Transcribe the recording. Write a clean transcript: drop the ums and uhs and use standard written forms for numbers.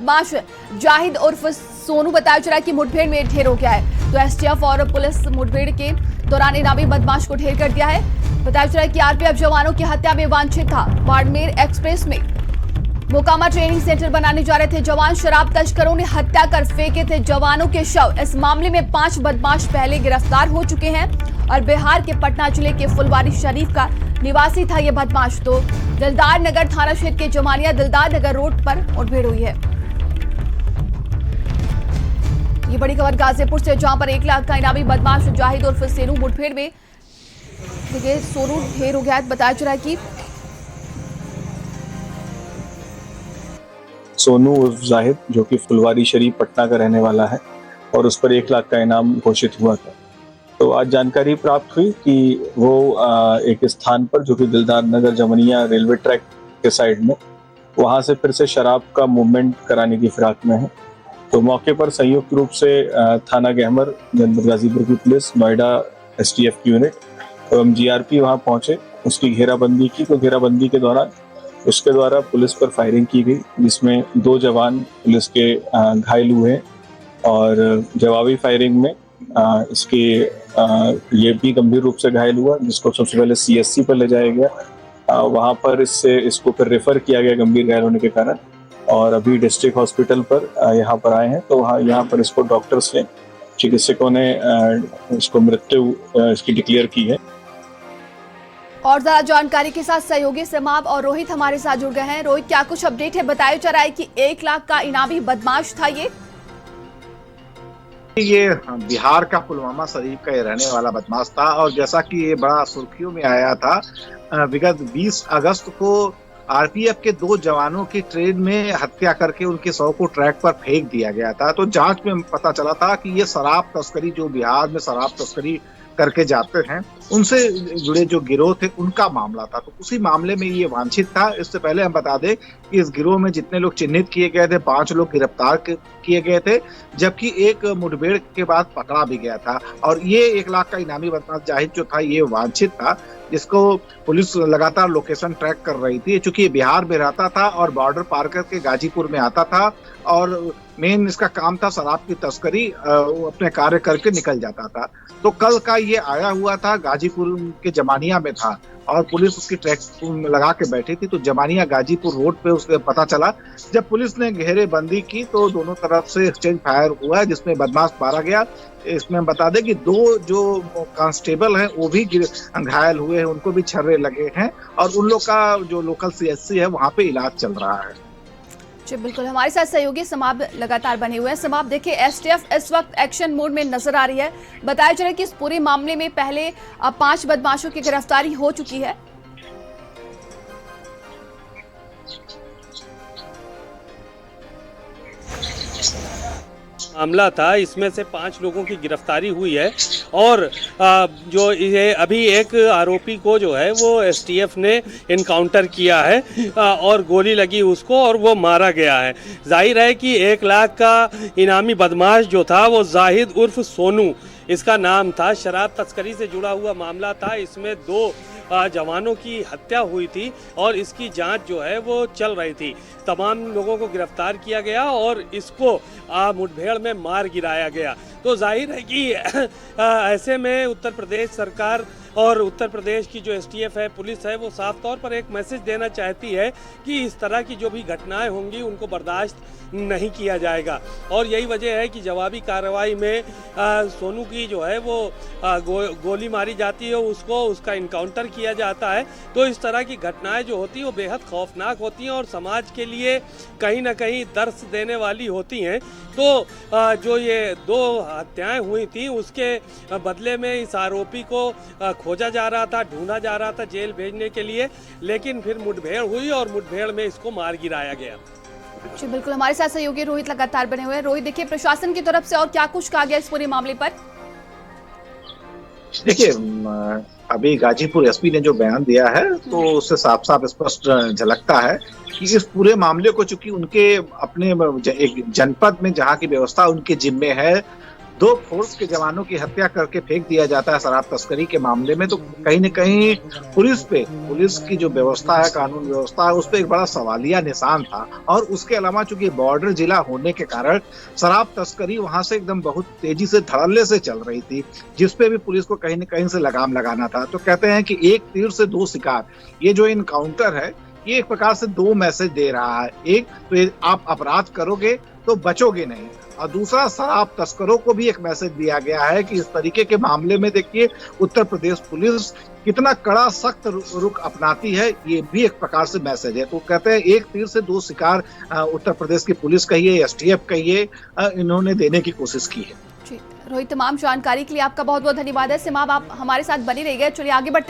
बदमाश जाहिद उर्फ सोनू बताया जा रहा है कि मुठभेड़ में ढेर हो गया है। तो एसटीएफ और पुलिस मुठभेड़ के दौरान इनामी बदमाश को ढेर कर दिया है। बताया जा रहा है कि आरपीएफ जवानों की हत्या में वांछित था। बाड़मेर एक्सप्रेस में मोकामा ट्रेनिंग सेंटर बनाने जा रहे थे जवान, शराब तस्करों ने हत्या कर फेंके थे जवानों के शव। इस मामले में 5 बदमाश पहले गिरफ्तार हो चुके हैं और बिहार के पटना जिले के फुलवारी शरीफ का निवासी था ये बदमाश। तो दिलदार नगर थाना क्षेत्र के जमानिया दिलदार नगर रोड पर मुठभेड़ हुई है। ये बड़ी खबर गाजीपुर से, जहां पर 1 लाख का इनामी बदमाश जाहिद उर्फ सोनू मुठभेड़ में देखिए सोनू ढेर हो गया है। बताया जा रहा है कि सोनू उर्फ जाहिद जो कि फुलवारी शरीफ पटना का रहने वाला है और उस पर 1 लाख का इनाम घोषित हुआ था। तो आज जानकारी प्राप्त हुई कि वो एक स्थान पर जो कि दिलदार नगर जमनिया रेलवे ट्रैक के साइड में, वहां से फिर से शराब का मूवमेंट कराने की फिराक में है। तो मौके पर संयुक्त रूप से थाना गहमर, जनपद गाजीपुर की पुलिस, नोएडा एसटीएफ की यूनिट एवं जीआरपी वहां पहुंचे, उसकी घेराबंदी की। तो घेराबंदी के दौरान उसके द्वारा पुलिस पर फायरिंग की गई, जिसमें 2 जवान पुलिस के घायल हुए और जवाबी फायरिंग में इसके ये भी गंभीर रूप से घायल हुआ, जिसको सबसे पहले सीएससी पर ले जाया गया। वहां पर इसको फिर रेफर किया गया गंभीर घायल होने के कारण, और अभी डिस्ट्रिक्ट हॉस्पिटल पर यहाँ पर आए हैं। तो यहाँ पर इसको डॉक्टर्स ने, चिकित्सकों ने इसको मृत्यु इसकी डिक्लेयर की है। और ज्यादा जानकारी के साथ सहयोगी समाब और रोहित हमारे साथ जुड़ गए हैं। रोहित, क्या कुछ अपडेट है? बताया जा रहा है कि 1 लाख का इनामी बदमाश था ये बिहार का पुलवामा शरीफ का ये रहने वाला बदमाश था। और जैसा कि ये बड़ा सुर्खियों में आया था, विगत 20 अगस्त को आरपीएफ के 2 जवानों की ट्रेन में हत्या करके उनके शव को ट्रैक पर फेंक दिया गया था। तो जांच में पता चला था कि ये शराब तस्करी, जो बिहार में शराब तस्करी करके जाते हैं, उनसे जुड़े जो गिरोह थे उनका मामला था। तो उसी मामले में ये वांछित था। इससे पहले हम बता दें कि इस गिरोह में जितने लोग चिन्हित किए गए थे, 5 लोग गिरफ्तार किए गए थे, जबकि एक मुठभेड़ के बाद पकड़ा भी गया था। और ये 1 लाख का इनामी बदमाश जाहिद जो था, ये वांछित था, जिसको पुलिस लगातार लोकेशन ट्रैक कर रही थी। चूंकि बिहार में रहता था और बॉर्डर पार करके गाजीपुर में आता था और मेन इसका काम था शराब की तस्करी, अपने कार्य करके निकल जाता था। तो कल का ये आया हुआ था, गाजीपुर के जमानिया में था और पुलिस उसकी ट्रैक लगा के बैठी थी। तो जमानिया गाजीपुर रोड पे उसके पता चला। जब पुलिस ने घेरेबंदी की तो दोनों तरफ से एक्सचेंज फायर हुआ, जिसमें बदमाश मारा गया। इसमें हम बता दें कि 2 जो कांस्टेबल हैं वो भी घायल हुए हैं, उनको भी छर्रे लगे हैं और उन लोग का जो लोकल सीएचसी है वहाँ पे इलाज चल रहा है। जी बिल्कुल, हमारे साथ सहयोगी समाब लगातार बने हुए हैं। समाब, देखिए एसटीएफ इस वक्त एक्शन मोड में नजर आ रही है। बताया जा रहा है कि इस पूरे मामले में पहले 5 बदमाशों की गिरफ्तारी हो चुकी है। मामला था, इसमें से 5 लोगों की गिरफ्तारी हुई है और जो ये अभी एक आरोपी को जो है वो एसटीएफ ने इनकाउंटर किया है और गोली लगी उसको और वो मारा गया है। जाहिर है कि 1 लाख का इनामी बदमाश जो था वो जाहिद उर्फ सोनू इसका नाम था। शराब तस्करी से जुड़ा हुआ मामला था। इसमें 2 जवानों की हत्या हुई थी और इसकी जांच जो है वो चल रही थी। तमाम लोगों को गिरफ्तार किया गया और इसको मुठभेड़ में मार गिराया गया। तो जाहिर है कि ऐसे में उत्तर प्रदेश सरकार और उत्तर प्रदेश की जो एसटीएफ है, पुलिस है, वो साफ तौर पर एक मैसेज देना चाहती है कि इस तरह की जो भी घटनाएं होंगी उनको बर्दाश्त नहीं किया जाएगा। और यही वजह है कि जवाबी कार्रवाई में सोनू की जो है वो गोली मारी जाती है, उसको उसका इनकाउंटर किया जाता है। तो इस तरह की घटनाएं जो होती हैं वो बेहद खौफनाक होती हैं और समाज के लिए कहीं ना कहीं दर्श देने वाली होती हैं। तो जो ये 2 हत्याएं हुई थी उसके बदले में इस आरोपी को खोजा जा रहा था, ढूंढा जा रहा था जेल भेजने के लिए, लेकिन फिर मुठभेड़ हुई और मुठभेड़ में इसको मार गिराया गया। जी बिल्कुल, हमारे साथ सहयोगी रोहित लगातार बने हुए हैं। रोहित, देखिए प्रशासन की तरफ से और क्या कुछ कहा गया इस पूरे मामले पर? देखिए, अभी गाजीपुर एसपी ने जो बयान दिया है तो उससे साफ साफ स्पष्ट झलकता है कि इस पूरे मामले को, चूंकि उनके अपने एक जनपद में जहाँ की व्यवस्था उनके जिम्मे है, 2 फोर्स के जवानों की हत्या करके फेंक दिया जाता है शराब तस्करी के मामले में, तो कहीं न कहीं पुलिस की जो व्यवस्था है, कानून व्यवस्था है, उस पर एक बड़ा सवालिया निशान था। और उसके अलावा चूंकि बॉर्डर जिला होने के कारण शराब तस्करी वहां से एकदम बहुत तेजी से धड़ल्ले से चल रही थी, जिसपे भी पुलिस को कहीं न कहीं से लगाम लगाना था। तो कहते हैं कि एक तीर से 2 शिकार, ये जो इनकाउंटर है ये एक प्रकार से 2 मैसेज दे रहा है। एक तो ये आप अपराध करोगे तो बचोगे नहीं, और दूसरा शराब तस्करों को भी एक मैसेज दिया गया है कि इस तरीके के मामले में देखिए उत्तर प्रदेश पुलिस कितना कड़ा सख्त रुख अपनाती है, ये भी एक प्रकार से मैसेज है। तो कहते हैं एक तीर से 2 शिकार उत्तर प्रदेश की पुलिस कहिए, एसटीएफ कहिए, इन्होंने देने की कोशिश की है। जी रोहित, तमाम जानकारी के लिए आपका बहुत बहुत धन्यवाद है। सिमाब, आप हमारे साथ बनी रहिए। चलिए आगे बढ़ते